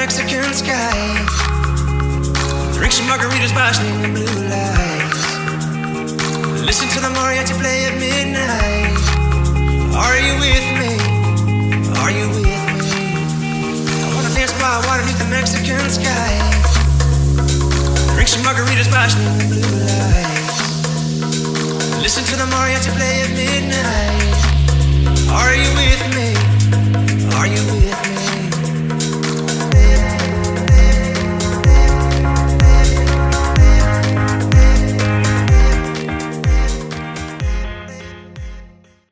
Mexican sky. Drink some margaritas basking in blue lights. Listen to the mariachi play at midnight. Are you with me? Are you with me? I wanna dance by water beneath the Mexican sky. Drink some margaritas basking in blue lights. Listen to the mariachi play at midnight. Are you with me? Are you with me?